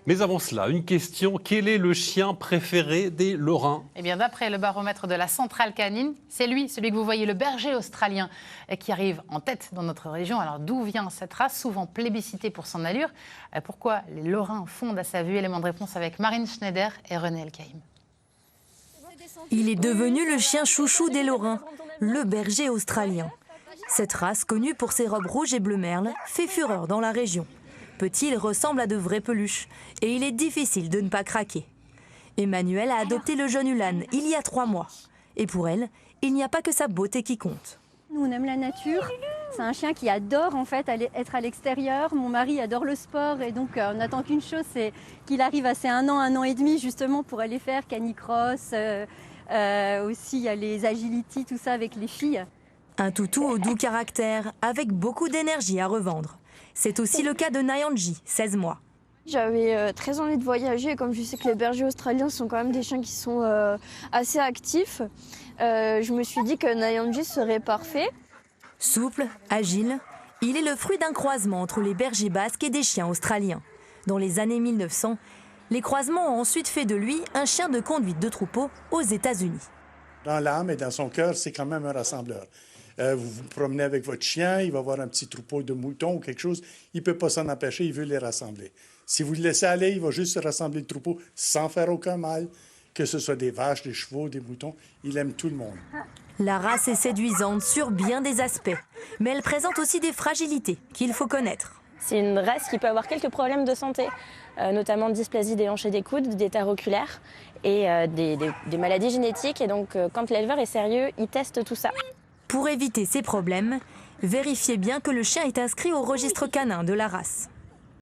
Mais avant cela, une question, quel est le chien préféré des Lorrains? Eh bien, d'après le baromètre de la centrale canine, c'est lui, celui que vous voyez, le berger australien, qui arrive en tête dans notre région. Alors, d'où vient cette race, souvent plébiscitée pour son allure? Pourquoi les Lorrains fondent à sa vue? Élément de réponse avec Marine Schneider et René Elkaïm. Il est devenu le chien chouchou des Lorrains, le berger australien. Cette race, connue pour ses robes rouges et bleu merle, fait fureur dans la région. Petit, il ressemble à de vraies peluches et il est difficile de ne pas craquer. Emmanuelle a adopté le jeune Ulan il y a 3 mois. Et pour elle, il n'y a pas que sa beauté qui compte. Nous, on aime la nature. C'est un chien qui adore en fait être à l'extérieur. Mon mari adore le sport et donc on n'attend qu'une chose, c'est qu'il arrive à ses 1 an et demi justement pour aller faire canicross. Aussi, il y a les agility, tout ça avec les filles. Un toutou au doux caractère, avec beaucoup d'énergie à revendre. C'est aussi le cas de Nyanji, 16 mois. J'avais très envie de voyager, comme je sais que les bergers australiens sont quand même des chiens qui sont assez actifs. Je me suis dit que Nyanji serait parfait. Souple, agile, il est le fruit d'un croisement entre les bergers basques et des chiens australiens. Dans les années 1900, les croisements ont ensuite fait de lui un chien de conduite de troupeau aux États-Unis. Dans l'âme et dans son cœur, c'est quand même un rassembleur. Vous vous promenez avec votre chien, il va voir un petit troupeau de moutons ou quelque chose, il ne peut pas s'en empêcher, il veut les rassembler. Si vous le laissez aller, il va juste rassembler le troupeau sans faire aucun mal, que ce soit des vaches, des chevaux, des moutons, il aime tout le monde. La race est séduisante sur bien des aspects, mais elle présente aussi des fragilités qu'il faut connaître. C'est une race qui peut avoir quelques problèmes de santé, notamment dysplasie des hanches et des coudes, des tares oculaires et des maladies génétiques. Et donc, quand l'éleveur est sérieux, il teste tout ça. Pour éviter ces problèmes, vérifiez bien que le chien est inscrit au registre canin de la race.